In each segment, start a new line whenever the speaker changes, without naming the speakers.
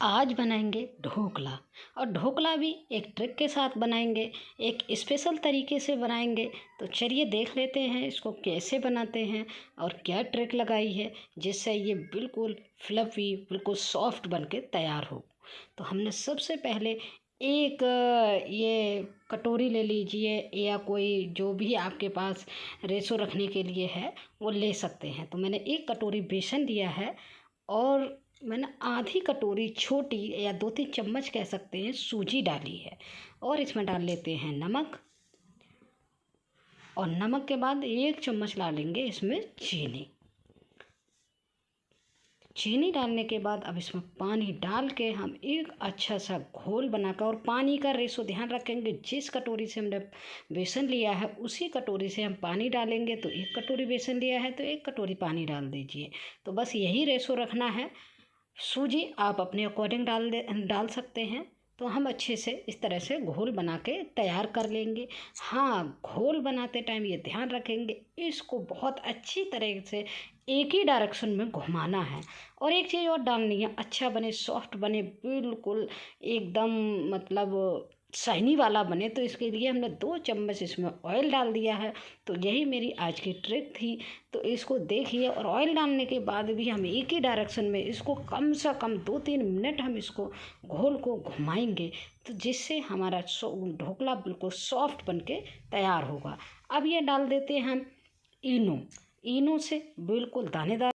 आज बनाएंगे ढोकला। और ढोकला भी एक ट्रिक के साथ बनाएंगे, एक स्पेशल तरीके से बनाएंगे। तो चलिए देख लेते हैं इसको कैसे बनाते हैं और क्या ट्रिक लगाई है जिससे ये बिल्कुल फ्लफ़ी, बिल्कुल सॉफ्ट बन के तैयार हो। तो हमने सबसे पहले एक ये कटोरी ले लीजिए या कोई जो भी आपके पास रेसो रखने के लिए है वो ले सकते हैं। तो मैंने एक कटोरी बेसन लिया है और मैंने आधी कटोरी छोटी या 2-3 चम्मच कह सकते हैं सूजी डाली है। और इसमें डाल लेते हैं नमक। और नमक के बाद 1 चम्मच डालेंगे इसमें चीनी डालने के बाद अब इसमें पानी डाल के हम एक अच्छा सा घोल बनाकर, और पानी का रेशो ध्यान रखेंगे, जिस कटोरी से हमने बेसन लिया है उसी कटोरी से हम पानी डालेंगे। तो 1 कटोरी बेसन लिया है तो 1 कटोरी पानी डाल दीजिए। तो बस यही रेशो रखना है। सूजी आप अपने अकॉर्डिंग डाल सकते हैं। तो हम अच्छे से इस तरह से घोल बना के तैयार कर लेंगे। हाँ, घोल बनाते टाइम ये ध्यान रखेंगे इसको बहुत अच्छी तरह से एक ही डायरेक्शन में घुमाना है। और एक चीज़ और डालनी है, अच्छा बने, सॉफ्ट बने, बिल्कुल एकदम मतलब शाइनी वाला बने। तो इसके लिए हमने 2 चम्मच इसमें ऑयल डाल दिया है। तो यही मेरी आज की ट्रिक थी। तो इसको देखिए, और ऑयल डालने के बाद भी हम एक ही डायरेक्शन में इसको कम से कम 2-3 मिनट हम इसको घोल को घुमाएंगे। तो जिससे हमारा ढोकला बिल्कुल सॉफ्ट बन के तैयार होगा। अब ये डाल देते हैं हम इनो से बिल्कुल दानेदार।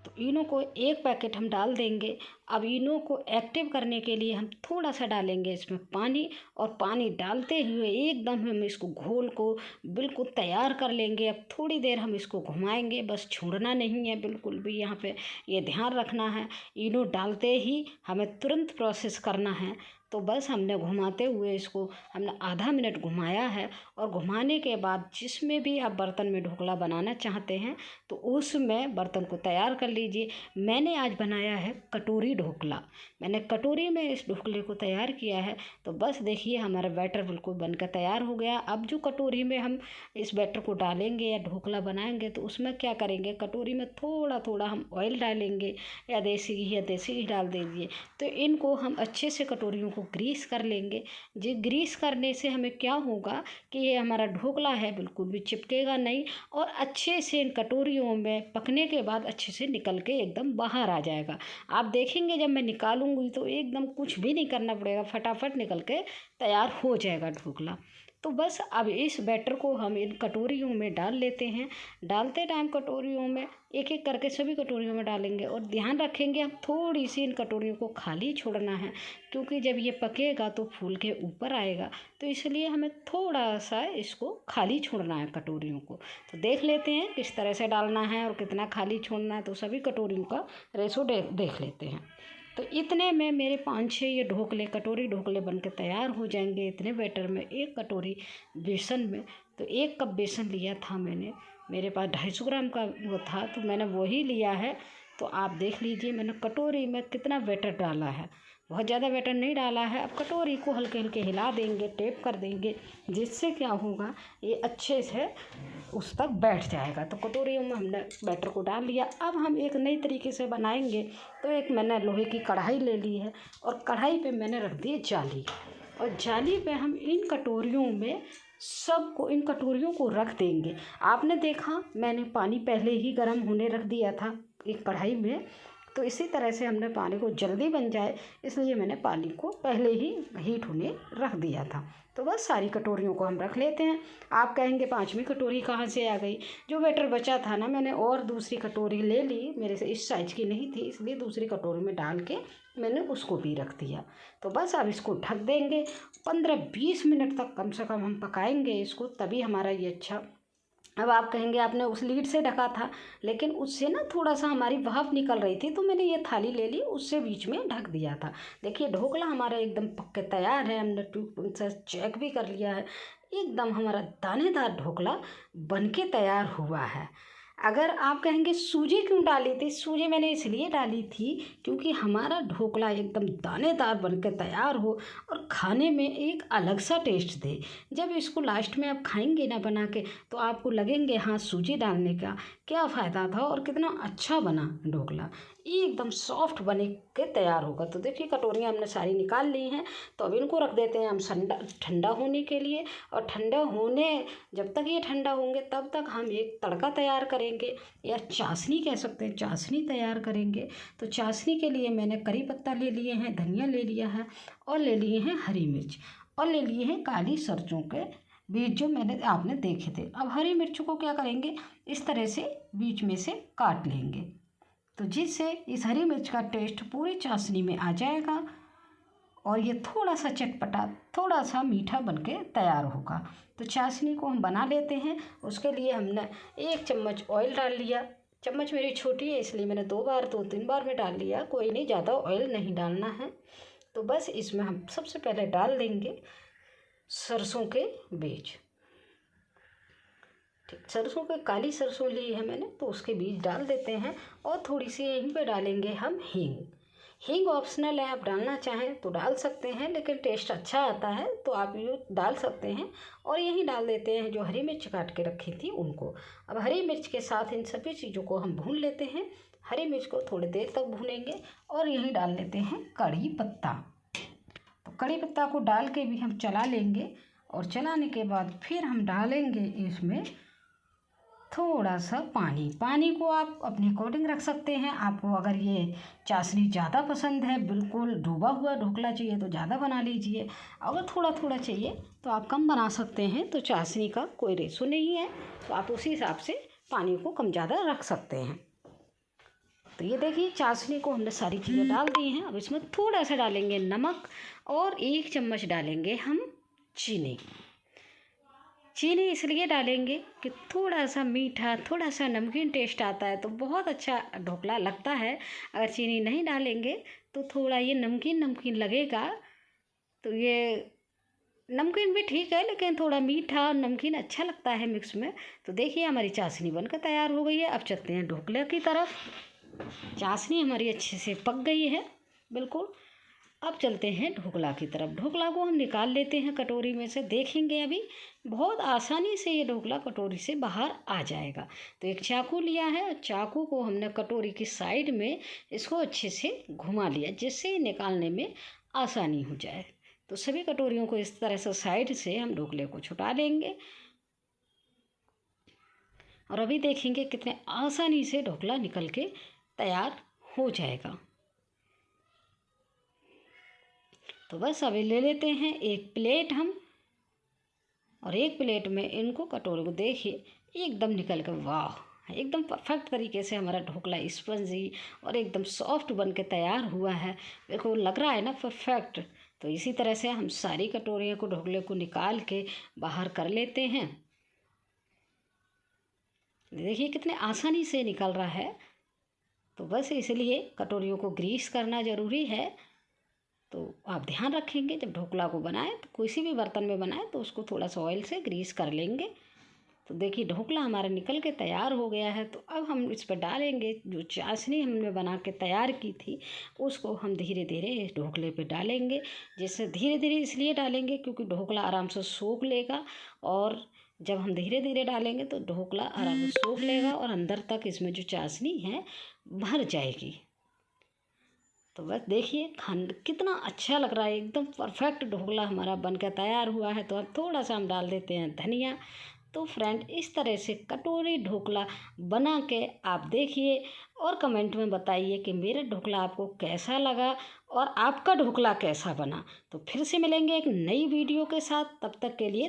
तो इनो को 1 पैकेट हम डाल देंगे। अब इनो को एक्टिव करने के लिए हम थोड़ा सा डालेंगे इसमें पानी, और पानी डालते हुए एकदम हम इसको घोल को बिल्कुल तैयार कर लेंगे। अब थोड़ी देर हम इसको घुमाएंगे, बस छोड़ना नहीं है बिल्कुल भी। यहाँ पे ये ध्यान रखना है, इनो डालते ही हमें तुरंत प्रोसेस करना है। तो बस हमने घुमाते हुए इसको हमने आधा मिनट घुमाया है। और घुमाने के बाद जिसमें भी आप बर्तन में ढोकला बनाना चाहते हैं तो उसमें बर्तन को तैयार कर लीजिए। मैंने आज बनाया है कटोरी ढोकला। मैंने कटोरी में इस ढोकले को तैयार किया है। तो बस देखिए हमारा बैटर बिल्कुल बनकर तैयार हो गया। अब जो कटोरी में हम इस बैटर को डालेंगे या ढोकला बनाएंगे तो उसमें क्या करेंगे, कटोरी में थोड़ा थोड़ा हम ऑयल डालेंगे या देसी घी डाल दीजिए। तो इनको हम अच्छे से कटोरियों को ग्रीस कर लेंगे। जी, ग्रीस करने से हमें क्या होगा कि ये हमारा ढोकला है बिल्कुल भी चिपकेगा नहीं, और अच्छे से इन कटोरियों में पकने के बाद अच्छे से निकल के एकदम बाहर आ जाएगा। आप देखेंगे जब मैं निकालूंगी तो एकदम कुछ भी नहीं करना पड़ेगा, फटाफट निकल के तैयार हो जाएगा ढोकला। तो बस अब इस बैटर को हम इन कटोरियों में डाल लेते हैं। डालते टाइम कटोरियों में एक एक करके सभी कटोरियों में डालेंगे, और ध्यान रखेंगे हम थोड़ी सी इन कटोरियों को खाली छोड़ना है, क्योंकि जब ये पकेगा तो फूल के ऊपर आएगा। तो इसलिए हमें थोड़ा सा इसको खाली छोड़ना है कटोरियों को। तो देख लेते हैं किस तरह से डालना है और कितना खाली छोड़ना है। तो सभी कटोरियों का रेशो देख लेते हैं। तो इतने में मेरे 5-6 ये कटोरी ढोकले बन के तैयार हो जाएंगे। इतने बैटर में 1 कटोरी बेसन में, तो 1 कप बेसन लिया था मैंने, मेरे पास 250 ग्राम का वो था तो मैंने वही लिया है। तो आप देख लीजिए मैंने कटोरी में कितना बैटर डाला है, बहुत ज़्यादा बैटर नहीं डाला है। अब कटोरी को हल्के हल्के हिला देंगे, टेप कर देंगे, जिससे क्या होगा ये अच्छे से उस तक बैठ जाएगा। तो कटोरियों में हमने बैटर को डाल लिया। अब हम एक नई तरीके से बनाएंगे। तो एक मैंने लोहे की कढ़ाई ले ली है, और कढ़ाई पे मैंने रख दी जाली, और जाली पे हम इन कटोरियों को रख देंगे। आपने देखा मैंने पानी पहले ही गर्म होने रख दिया था एक कढ़ाई में। तो इसी तरह से हमने पानी को जल्दी बन जाए इसलिए मैंने पानी को पहले ही हीट होने रख दिया था। तो बस सारी कटोरियों को हम रख लेते हैं। आप कहेंगे 5वीं कटोरी कहाँ से आ गई? जो बैटर बचा था ना, मैंने और दूसरी कटोरी ले ली, मेरे से इस साइज़ की नहीं थी इसलिए दूसरी कटोरी में डाल के मैंने उसको भी रख दिया। तो बस अब इसको ढक देंगे। 15-20 मिनट तक कम से कम हम पकाएंगे इसको, तभी हमारा ये अच्छा। अब आप कहेंगे आपने उस लीड से ढका था, लेकिन उससे ना थोड़ा सा हमारी भाप निकल रही थी, तो मैंने ये थाली ले ली, उससे बीच में ढक दिया था। देखिए ढोकला हमारा एकदम पक के तैयार है। हमने ट्यूब से चेक भी कर लिया है, एकदम हमारा दानेदार ढोकला बन के तैयार हुआ है। अगर आप कहेंगे सूजी क्यों डाली थी, सूजी मैंने इसलिए डाली थी क्योंकि हमारा ढोकला एकदम दानेदार बनकर तैयार हो और खाने में एक अलग सा टेस्ट दे। जब इसको लास्ट में आप खाएंगे ना बना के, तो आपको लगेंगे हाँ सूजी डालने का क्या फ़ायदा था और कितना अच्छा बना ढोकला। एकदम सॉफ्ट बने के तैयार होगा। तो देखिए कटोरियाँ हमने सारी निकाल ली हैं। तो अब इनको रख देते हैं हम ठंडा होने के लिए। और ठंडा होने, जब तक ये ठंडा होंगे तब तक हम एक तड़का तैयार करेंगे, या चाशनी कह सकते हैं, चाशनी तैयार करेंगे। तो चाशनी के लिए मैंने करी पत्ता ले लिए हैं, धनिया ले लिया है, और ले लिए हैं हरी मिर्च, और ले लिए हैं काली सरसों के बीज जो आपने देखे थे। अब हरी मिर्च को क्या करेंगे, इस तरह से बीच में से काट लेंगे, तो जिससे इस हरी मिर्च का टेस्ट पूरी चाशनी में आ जाएगा और ये थोड़ा सा चटपटा, थोड़ा सा मीठा बनके तैयार होगा। तो चाशनी को हम बना लेते हैं। उसके लिए हमने 1 चम्मच ऑयल डाल लिया। चम्मच मेरी छोटी है इसलिए मैंने 2-3 बार में डाल लिया। कोई नहीं, ज़्यादा ऑयल नहीं डालना है। तो बस इसमें हम सबसे पहले डाल देंगे सरसों के बीज। ठीक, सरसों के काली सरसों ली है मैंने, तो उसके बीज डाल देते हैं। और थोड़ी सी यहीं पे डालेंगे हम हींग। हींग ऑप्शनल है, आप डालना चाहें तो डाल सकते हैं, लेकिन टेस्ट अच्छा आता है तो आप ये डाल सकते हैं। और यहीं डाल देते हैं जो हरी मिर्च काट के रखी थी उनको। अब हरी मिर्च के साथ इन सभी चीज़ों को हम भून लेते हैं। हरी मिर्च को थोड़ी देर तक भूनेंगे। और यहीं डाल लेते हैं कड़ी पत्ता। तो कड़ी पत्ता को डाल के भी हम चला लेंगे। और चलाने के बाद फिर हम डालेंगे इसमें थोड़ा सा पानी। पानी को आप अपने अकॉर्डिंग रख सकते हैं। आपको अगर ये चाशनी ज़्यादा पसंद है, बिल्कुल डूबा हुआ ढोकला चाहिए तो ज़्यादा बना लीजिए। अगर थोड़ा थोड़ा चाहिए तो आप कम बना सकते हैं। तो चाशनी का कोई रेशो नहीं है, तो आप उसी हिसाब से पानी को कम ज़्यादा रख सकते हैं। तो ये देखिए चाशनी को हमने सारी चीज़ें डाल दी हैं। अब इसमें थोड़ा सा डालेंगे नमक, और 1 चम्मच डालेंगे हम चीनी। चीनी इसलिए डालेंगे कि थोड़ा सा मीठा, थोड़ा सा नमकीन टेस्ट आता है, तो बहुत अच्छा ढोकला लगता है। अगर चीनी नहीं डालेंगे तो थोड़ा ये नमकीन नमकीन लगेगा। तो ये नमकीन भी ठीक है, लेकिन थोड़ा मीठा और नमकीन अच्छा लगता है मिक्स में। तो देखिए हमारी चाशनी बनकर तैयार हो गई है। अब चलते हैं ढोकले की तरफ। चाशनी हमारी अच्छे से पक गई है बिल्कुल। अब चलते हैं ढोकला की तरफ। ढोकला को हम निकाल लेते हैं कटोरी में से। देखेंगे अभी बहुत आसानी से ये ढोकला कटोरी से बाहर आ जाएगा। तो एक चाकू लिया है, और चाकू को हमने कटोरी की साइड में इसको अच्छे से घुमा लिया, जिससे निकालने में आसानी हो जाए। तो सभी कटोरियों को इस तरह से साइड से हम ढोकले को छुटा लेंगे। और अभी देखेंगे कितने आसानी से ढोकला निकल के तैयार हो जाएगा। तो बस अभी ले लेते हैं एक प्लेट हम, और एक प्लेट में इनको कटोरे को देखिए एकदम निकल कर, वाह, एकदम परफेक्ट तरीके से हमारा ढोकला स्पंजी और एकदम सॉफ्ट बन के तैयार हुआ है। देखो लग रहा है ना परफेक्ट। तो इसी तरह से हम सारी कटोरियों को, ढोकले को निकाल के बाहर कर लेते हैं। देखिए कितने आसानी से निकल रहा है। तो बस इसलिए कटोरियों को ग्रीस करना ज़रूरी है। तो आप ध्यान रखेंगे जब ढोकला को बनाएं, तो किसी भी बर्तन में बनाएं तो उसको थोड़ा सा ऑयल से ग्रीस कर लेंगे। तो देखिए ढोकला हमारा निकल के तैयार हो गया है। तो अब हम इस पर डालेंगे जो चाशनी हमने बना के तैयार की थी, उसको हम धीरे धीरे इस ढोकले पे डालेंगे। जिससे धीरे धीरे इसलिए डालेंगे क्योंकि ढोकला आराम से सोख लेगा, और जब हम धीरे धीरे डालेंगे तो ढोकला आराम से सोख लेगा और अंदर तक इसमें जो चाशनी है भर जाएगी। तो बस देखिए कितना अच्छा लग रहा है, एकदम परफेक्ट ढोकला हमारा बनकर तैयार हुआ है। तो अब थोड़ा सा हम डाल देते हैं धनिया। तो फ्रेंड इस तरह से कटोरी ढोकला बना के आप देखिए, और कमेंट में बताइए कि मेरा ढोकला आपको कैसा लगा और आपका ढोकला कैसा बना। तो फिर से मिलेंगे एक नई वीडियो के साथ, तब तक के लिए